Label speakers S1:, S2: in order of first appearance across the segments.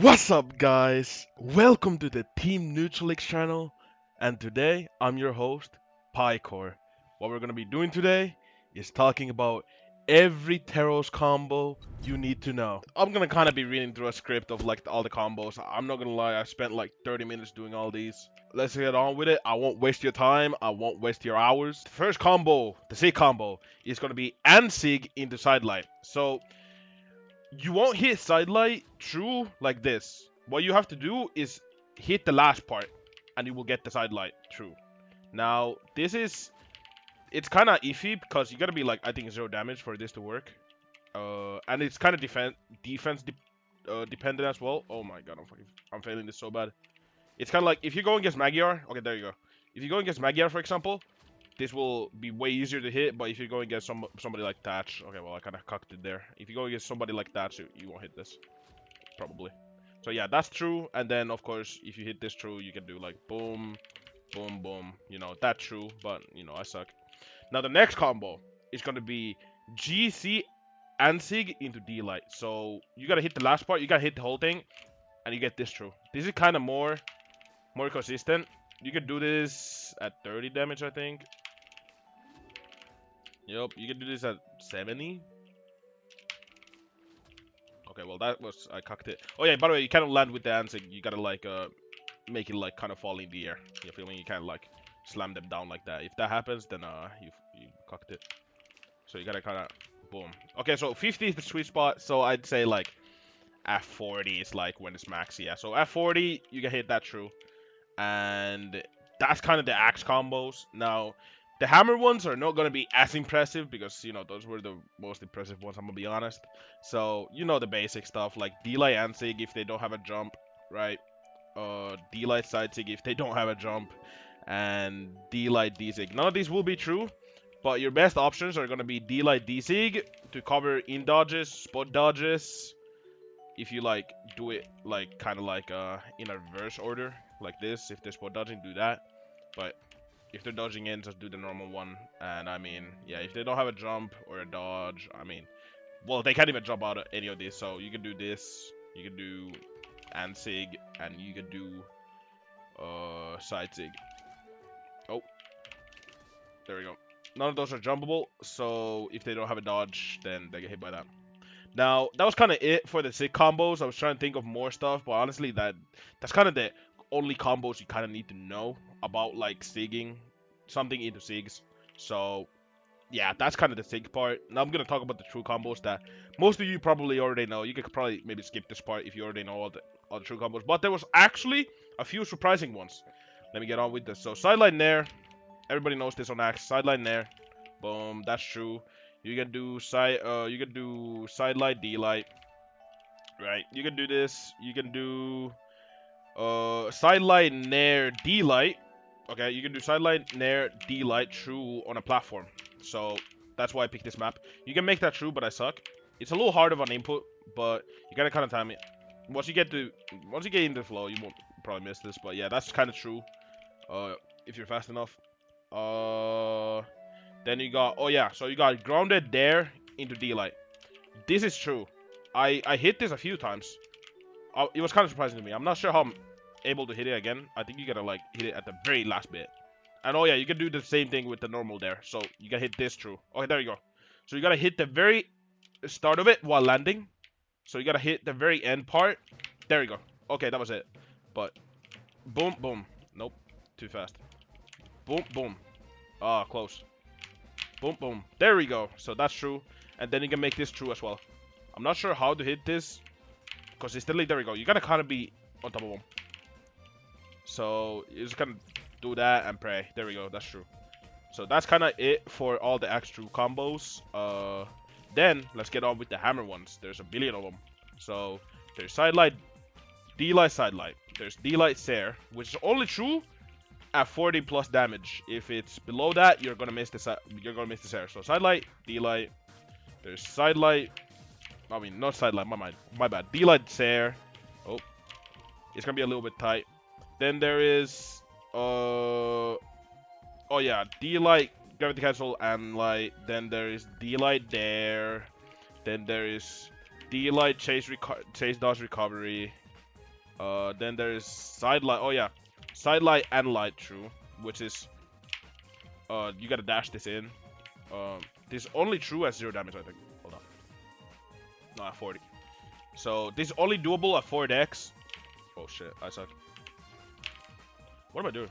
S1: What's up, guys? Welcome to the Team Neutralix channel, and today I'm your host, Paikor. What we're gonna be doing today is talking about every Teros combo you need to know. I'm gonna kind of be reading through a script of like all the combos. I'm not gonna lie, I spent like 30 minutes doing all these. Let's get on with it. I won't waste your time. I won't waste your hours. The first combo, the Sig combo, is gonna be Sig into sidelight. So you won't hit sidelight true like this. What you have to do is hit the last part, and you will get the sidelight true. Now, it's kind of iffy because you gotta be like, I think, 0 damage for this to work. And it's kind of dependent as well. Oh my god, I'm failing this so bad. It's kind of like if you go against Magyar. Okay, there you go. If you go against Magyar, for example, this will be way easier to hit, but if you're going against somebody like Thatch, okay, well, I kind of cocked it there. If you go against somebody like Thatch, you won't hit this, probably. So yeah, that's true, and then, of course, if you hit this true, you can do, like, boom, boom, boom, you know, that's true, but, you know, I suck. Now, the next combo is going to be GC and Sig into Dlight. So, you gotta hit the last part, you gotta hit the whole thing, and you get this true. This is kind of more consistent. You can do this at 30 damage, I think. Yup, you can do this at 70. Okay, well that was, I cocked it. Oh yeah, by the way, you kind of land with the answer. You gotta like make it like kind of fall in the air. You feel me? You kind of like slam them down like that. If that happens, then you cocked it. So you gotta kind of boom. Okay, so 50 is the sweet spot. So I'd say like at 40 is like when it's max. Yeah. So at 40 you can hit that true, and that's kind of the axe combos. Now, the hammer ones are not going to be as impressive because, you know, those were the most impressive ones, I'm going to be honest. So, you know the basic stuff like Dlight and Sig if they don't have a jump, right? Dlight side Sig if they don't have a jump, and Dlight D-Sig. None of these will be true, but your best options are going to be Dlight D-Sig to cover in dodges, spot dodges. If you like do it like kind of like in a reverse order like this, if they're spot dodging, do that. But if they're dodging in, just do the normal one. And I mean, yeah, if they don't have a jump or a dodge, I mean, well, they can't even jump out of any of these. So you can do this, you can do Sig, and you can do side Sig. Oh, there we go. None of those are jumpable, so if they don't have a dodge, then they get hit by that. Now, that was kind of it for the Sig combos. I was trying to think of more stuff, but honestly, that's kind of the only combos you kind of need to know about, like, Sigging something into Sigs. So, yeah, that's kind of the Sig part. Now I'm going to talk about the true combos that most of you probably already know. You could probably maybe skip this part if you already know all the true combos. But there was actually a few surprising ones. Let me get on with this. So, sideline Nair. Everybody knows this on Axe. Sideline Nair. Boom, that's true. You can do sidelight Dlight. Right. You can do this. You can do sidelight Nair Dlight. Okay, you can do sidelight Nair Dlight true on a platform. So that's why I picked this map. You can make that true, but I suck. It's a little hard of an input, but you gotta kind of time it. Once you get into the flow, you won't probably miss this. But yeah, that's kind of true. If you're fast enough. Then you got, oh yeah, so you got grounded there into Dlight. This is true. I hit this a few times. It was kind of surprising to me. I'm not sure how I'm able to hit it again. I think you gotta like hit it at the very last bit. And oh yeah, you can do the same thing with the normal there. So you gotta hit this true. Okay, there you go. So you gotta hit the very start of it while landing. So you gotta hit the very end part. There you go. Okay, that was it. But boom, boom. Nope, too fast. Boom, boom. Ah, close. Boom, boom. There we go. So that's true. And then you can make this true as well. I'm not sure how to hit this consistently. There we go. You gotta kind of be on top of them. So you just kind of do that and pray. There we go. That's true. So that's kind of it for all the Axe true combos. Then let's get on with the hammer ones. There's a billion of them. So there's sidelight, Dlight sidelight. There's Dlight Sair, which is only true at 40 plus damage. If it's below that, you're gonna miss the Sair. So sidelight, Dlight. There's sidelight. I mean, not sidelight. My bad. Dlight Sair. Oh, it's gonna be a little bit tight. Then there is oh yeah, Dlight gravity cancel and light. Then there is Dlight there. Then there is Dlight chase dodge recovery. Then there's sidelight. Oh yeah, sidelight and light true, which is you gotta dash this in. This is only true at 0 damage, I think. Hold on. No, at 40. So this is only doable at 4 decks. Oh shit, I suck. What am I doing?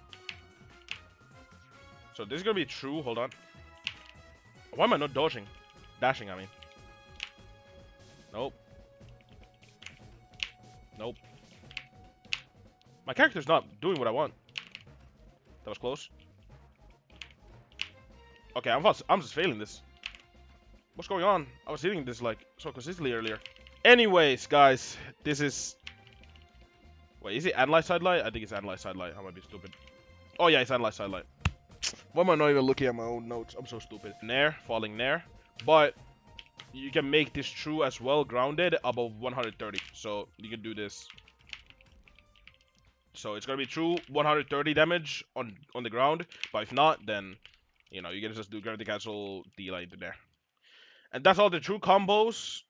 S1: So this is gonna be true. Hold on. Why am I not dodging? Dashing, I mean. Nope. Nope. My character's not doing what I want. That was close. Okay, I'm just failing this. What's going on? I was hitting this like so consistently earlier. Anyways, guys, this is. Wait, is it Analyze Sidelight? I think it's Analyze Sidelight. I might be stupid. Oh yeah, it's Analyze Sidelight. Why am I not even looking at my own notes? I'm so stupid. Nair, falling Nair. But you can make this true as well, grounded above 130. So you can do this. So it's gonna be true 130 damage on the ground. But if not, then you know you can just do Gravity Cancel, Dlight into there. And that's all the true combos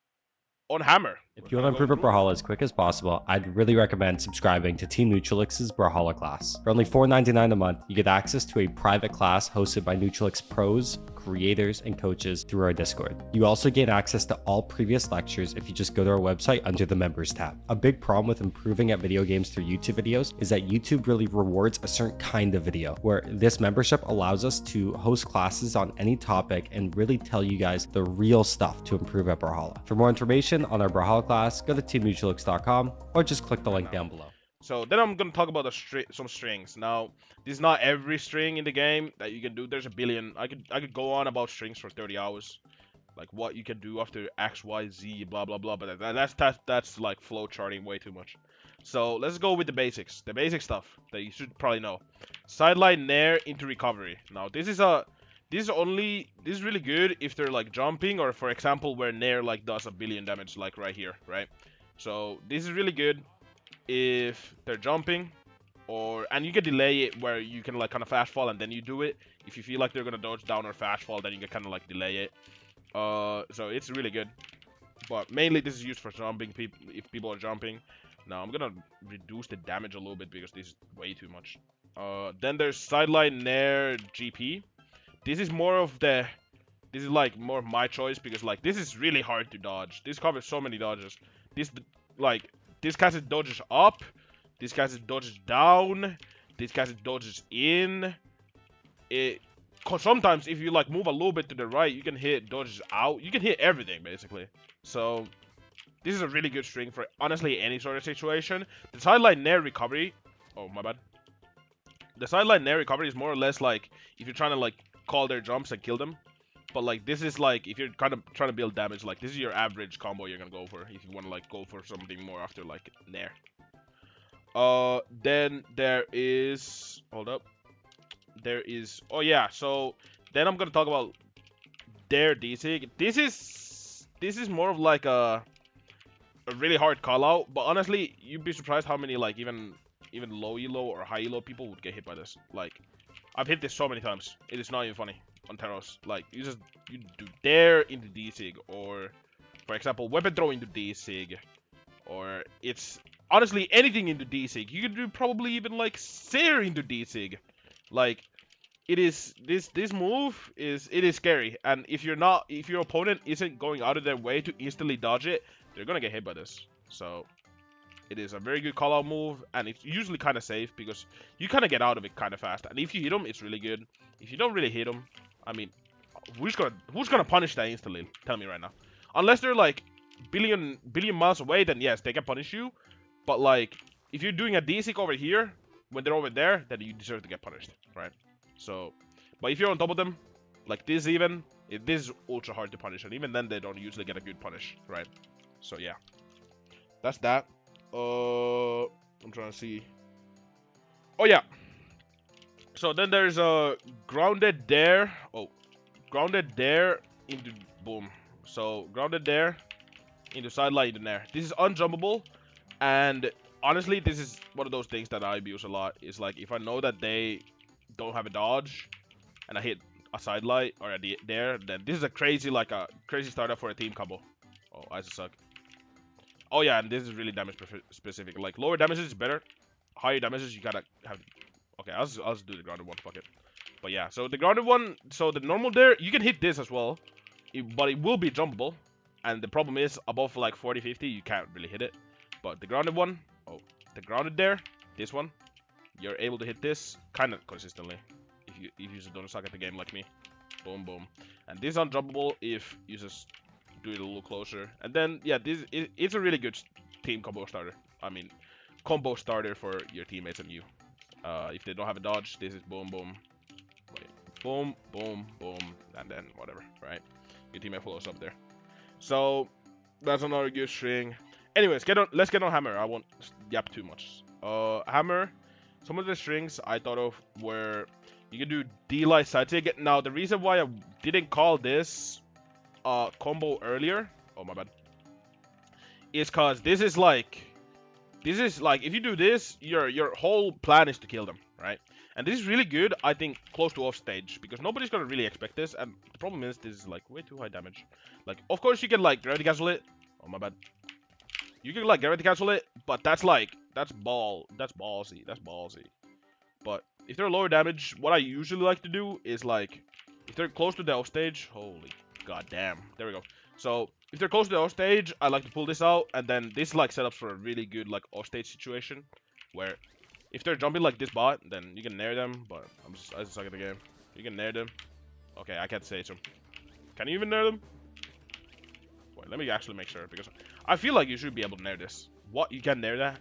S1: on Hammer.
S2: If you want to improve your Brawlhalla as quick as possible, I'd really recommend subscribing to Team Neutralix's Brawlhalla class. For only $4.99 a month, you get access to a private class hosted by Neutralix pros, creators, and coaches through our Discord. You also gain access to all previous lectures if you just go to our website under the members tab. A big problem with improving at video games through YouTube videos is that YouTube really rewards a certain kind of video, where this membership allows us to host classes on any topic and really tell you guys the real stuff to improve at Brawlhalla. For more information on our Brawlhalla class, go to teamneutralix.com or just click the link down below.
S1: So then I'm gonna talk about some strings. Now, this is not every string in the game that you can do. There's a billion. I could go on about strings for 30 hours, like what you can do after X, Y, Z, blah blah blah. But that's like flow charting way too much. So let's go with the basics, the basic stuff that you should probably know. Sidelight Nair into recovery. Now this is really good if they're like jumping, or for example where Nair like does a billion damage, like right here, right? So this is really good if they're jumping, and you can delay it where you can like kind of fast fall and then you do it. If you feel like they're gonna dodge down or fast fall, then you can kind of like delay it. So it's really good, but mainly this is used for jumping if people are jumping. Now I'm gonna reduce the damage a little bit because this is way too much. Then there's Sidelight Nair GP. This is more of the, this is like more of my choice because like this is really hard to dodge. This covers so many dodges. This casts dodges up, this casts dodges down, this casts dodges in. Sometimes if you like move a little bit to the right, you can hit dodges out. You can hit everything basically. So this is a really good string for honestly any sort of situation. The Sidelight Nair recovery. Oh my bad. The Sidelight Nair recovery is more or less like if you're trying to like call their jumps and kill them. But like this is like if you're kind of trying to build damage, like this is your average combo you're gonna go for if you want to like go for something more after like Nair. Then there is, hold up, there is, oh yeah, so then I'm gonna talk about their DSig. This is more of like a really hard call out, but honestly you'd be surprised how many like even low elo or high elo people would get hit by this. Like I've hit this so many times, it is not even funny. On Teros, like you do dare into D-Sig, or for example weapon throw into D-Sig, or it's honestly anything into D-Sig. You can do probably even like Sear into D-Sig. Like it is this move is scary, and if your opponent isn't going out of their way to instantly dodge it, they're gonna get hit by this. So it is a very good call out move, and it's usually kind of safe because you kind of get out of it kind of fast. And if you hit them, it's really good. If you don't really hit them, I mean, who's gonna punish that instantly? Tell me right now. Unless they're like billion miles away, then yes, they can punish you. But like, if you're doing a D-Sig over here when they're over there, then you deserve to get punished, right? So, but if you're on top of them, like this this is ultra hard to punish, and even then they don't usually get a good punish, right? So yeah, that's that. I'm trying to see. Oh yeah. So then there's a grounded dare. Oh, grounded dare into boom. So grounded dare into sidelight into nair. This is unjumpable, and honestly, this is one of those things that I abuse a lot. Is like if I know that they don't have a dodge, and I hit a sidelight or a dare, then this is a crazy startup for a team combo. Oh, I just suck. Oh yeah, and this is really damage specific. Like lower damages is better. Higher damages you gotta have. Okay, I'll just do the grounded one. Fuck it. But yeah, so the grounded one. So the normal there, you can hit this as well, but it will be jumpable. And the problem is above like 40, 50, you can't really hit it. But the grounded one, oh, the grounded there, this one, you're able to hit this kind of consistently. If you just don't suck at the game like me. Boom, boom. And this is unjumpable if you just do it a little closer. And then, yeah, it's a really good team combo starter. I mean, combo starter for your teammates and you. If they don't have a dodge, this is boom, boom. Wait, boom, boom, boom, and then whatever, right? Your teammate follows up there. So, that's another good string. Anyways, let's get on hammer. I won't yap too much. Hammer, some of the strings I thought of were you can do Dlight side take. Now the reason why I didn't call this combo earlier, oh my bad, is cause this is like if you do this, your whole plan is to kill them, right? And this is really good, I think, close to offstage, because nobody's gonna really expect this, and the problem is this is like way too high damage. Like, of course you can like gravity cancel it. Oh my bad. You can like gravity cancel it, but that's ballsy. That's ballsy. But if they're lower damage, what I usually like to do is like, if they're close to the offstage, holy goddamn, there we go. So if they're close to the offstage, I like to pull this out, and then this like setups for a really good like offstage situation, where if they're jumping like this bot, then you can nair them. But I just suck at the game. You can nair them. Okay, I can't say so. Can you even nair them? Wait, let me actually make sure, because I feel like you should be able to nair this. What? You can nair that?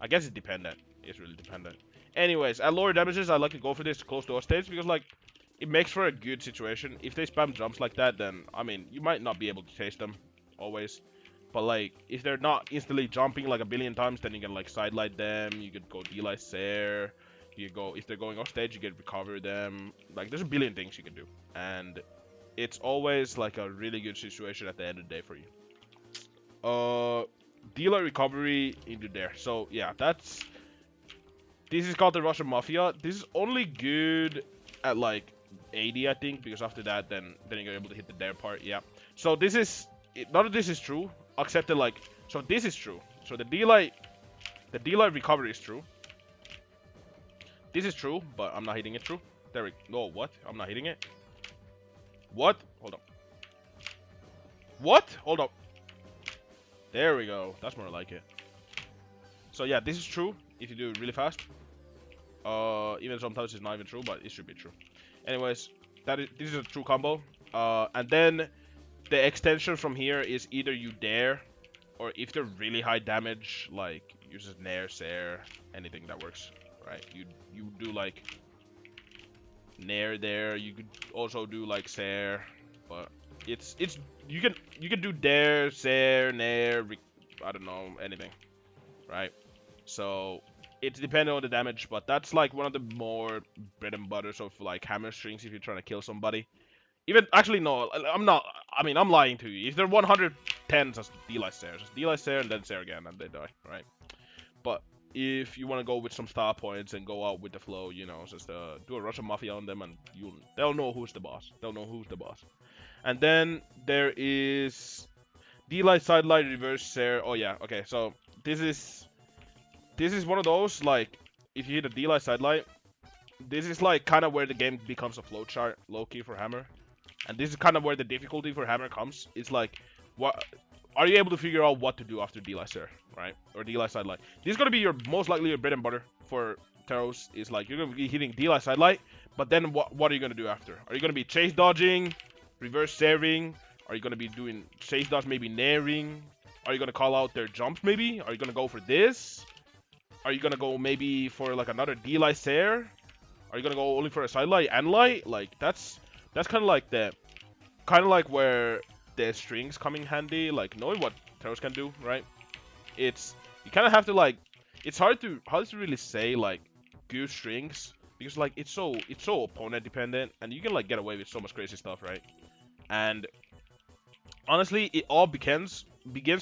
S1: I guess it's dependent. It's really dependent. Anyways, at lower damages, I like to go for this close to offstage, because like it makes for a good situation. If they spam jumps like that, then I mean you might not be able to chase them always. But like if they're not instantly jumping like a billion times, then you can like sidelight them. You could go Dlight Sair. You go if they're going offstage, you can recover them. Like there's a billion things you can do, and it's always like a really good situation at the end of the day for you. Dlight recovery into there. So yeah, this is called the Russian Mafia. This is only good at like 80, I think, because after that, then you're able to hit the dare part. Yeah. So this is none of this is true, except that like so this is true. So the Dlight recovery is true. This is true, but I'm not hitting it true. There we go. No, what? I'm not hitting it. What? Hold up. What? Hold up. There we go. That's more like it. So yeah, this is true if you do it really fast. Even sometimes it's not even true, but it should be true. Anyways, this is a true combo. And then the extension from here is either you dare, or if they're really high damage, like you just nair, sair, anything that works, right? You do like nair there. You could also do like sair, but it's you can do dare, sair, nair, I don't know, anything, right? So it's depending on the damage, but that's like one of the more bread and butters of like hammer strings if you're trying to kill somebody. Even actually no, I'm not. I mean, I'm lying to you. If they're 110, just Dlight Sair, and then Sair again, and they die, right? But if you want to go with some star points and go out with the flow, you know, just do a Russian Mafia on them, and they'll know who's the boss. They'll know who's the boss. And then there is Dlight sidelight reverse Sair. Oh yeah, okay. So this is one of those, like, if you hit a Dlight sidelight, this is like kind of where the game becomes a flowchart, low-key for hammer. And this is kind of where the difficulty for hammer comes. It's like, what are you able to figure out what to do after Dlight Sair, right? Or Dlight sidelight. This is gonna be your most likely your bread and butter for Teros. Is like you're gonna be hitting Dlight sidelight, but then what are you gonna do after? Are you gonna be chase dodging, reverse sairing? Are you gonna be doing chase dodge, maybe nairing? Are you gonna call out their jumps maybe? Are you gonna go for this? Are you gonna go maybe for like another Dlight Sair? Are you gonna go only for a sidelight and light? Like that's kind of like where the strings come in handy. Like knowing what Teros can do, right? You kind of have to like. It's hard to really say like good strings, because like it's so opponent dependent, and you can like get away with so much crazy stuff, right? And honestly, it all begins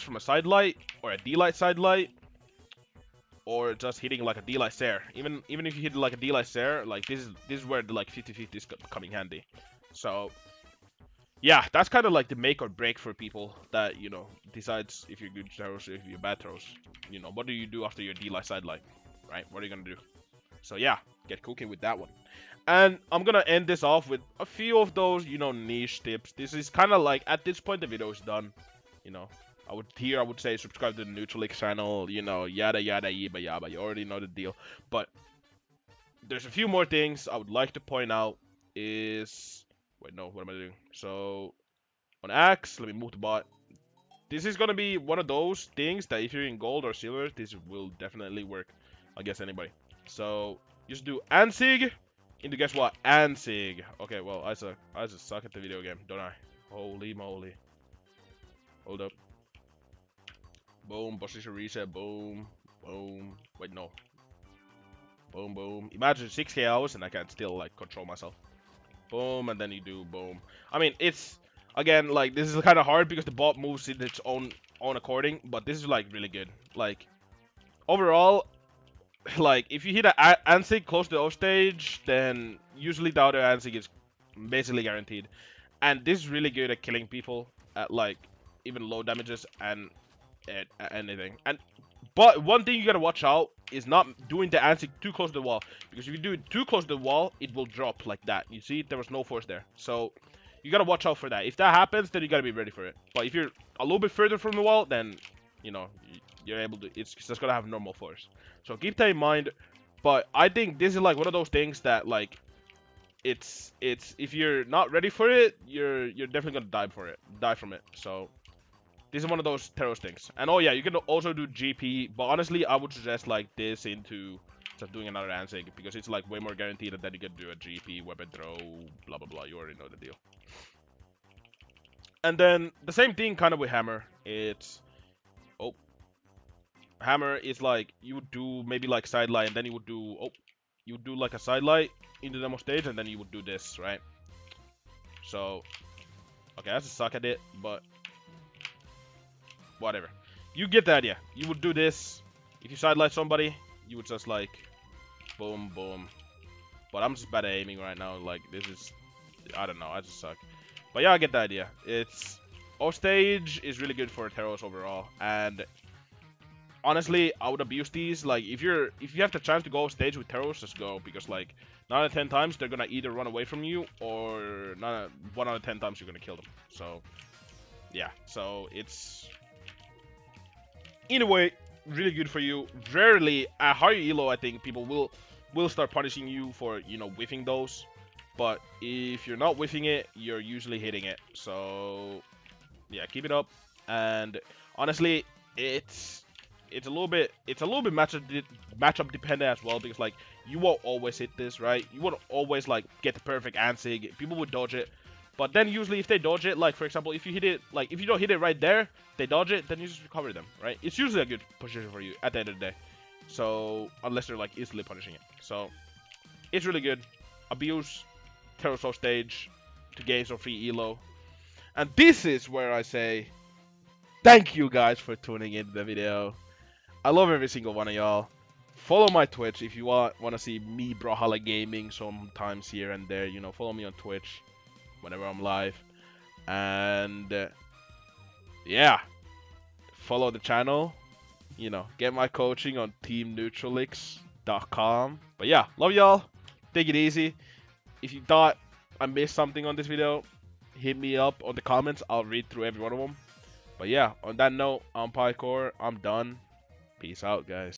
S1: from a sidelight or a Dlight sidelight, or just hitting like a Dlight Sair. Even if you hit like a Dlight Sair, like this is where the like 50-50 is coming handy. So yeah, that's kind of like the make or break for people that, decides if you're good Teros or if you're bad Teros. What do you do after your Dlight sidelight, right? What are you gonna do? So yeah, get cooking with that one. And I'm gonna end this off with a few of those, niche tips. This is kind of like, at this point the video is done. I would say subscribe to the Neutralix channel, yada yada yaba yaba. You already know the deal. But there's a few more things I would like to point out. Wait, no, what am I doing? So on Axe, let me move the bot. This is gonna be one of those things that if you're in gold or silver, this will definitely work against anybody. So just do Ansig into, guess what? Ansig. Okay, well, I just suck at the video game, don't I? Holy moly. Hold up. Boom, position reset, boom, boom. Wait, no. Boom, boom. Imagine 6k hours and I can still like control myself. Boom, and then you do boom. I mean, it's, again, like, this is kind of hard because the bot moves in its own according, but this is like really good. Like, overall, like, if you hit an Ansig close to the Offstage, then usually the other Ansig is basically guaranteed. And this is really good at killing people at, like, even low damages and at anything. But one thing you gotta watch out is not doing the Ansig too close to the wall. Because if you do it too close to the wall, it will drop like that. You see, there was no force there. So, you gotta watch out for that. If that happens, then you gotta be ready for it. But if you're a little bit further from the wall, then, you're able to, it's just gonna have normal force. So keep that in mind. But I think this is like one of those things that, like, it's if you're not ready for it, you're definitely gonna die from it. So this is one of those Teros things. And oh yeah, you can also do GP, but honestly, I would suggest like this into just doing another Ansig because it's like way more guaranteed that you can do a GP, weapon throw, blah blah blah. You already know the deal. And then the same thing kind of with Hammer. Hammer is like, you would do maybe like sidelight, and then you would do like a sidelight into the demo stage, and then you would do this, right? So, okay, I just suck at it, but whatever. You get the idea. You would do this. If you sidelight somebody, you would just like, boom, boom. But I'm just bad at aiming right now. Like, this is, I don't know, I just suck. But yeah, I get the idea. It's, Offstage is really good for Teros overall, and honestly, I would abuse these. Like, if you have the chance to go Offstage with Teros, just go, because like 9 out of 10 times they're gonna either run away from you, or 1 out of 10 times you're gonna kill them. So yeah, so it's, in a way, really good for you. Rarely at higher elo, I think people will start punishing you for, whiffing those. But if you're not whiffing it, you're usually hitting it. So yeah, keep it up. And honestly, it's a little bit matchup dependent as well, because like, you won't always hit this, right? You won't always like get the perfect Ansig. People would dodge it. But then usually if they dodge it, like for example, if you hit it, like if you don't hit it right there, they dodge it, then you just recover them, right? It's usually a good position for you at the end of the day. So, unless they're like easily punishing it. So, it's really good. Abuse Teros Offstage to gain some free elo. And this is where I say, thank you guys for tuning into the video. I love every single one of y'all. Follow my Twitch if you want to see me Brawlhalla gaming sometimes here and there. Follow me on Twitch whenever I'm live. And yeah, follow the channel. Get my coaching on teamneutralix.com. But yeah, love y'all. Take it easy. If you thought I missed something on this video, hit me up on the comments. I'll read through every one of them. But yeah, on that note, I'm Paikor. I'm done. Peace out, guys.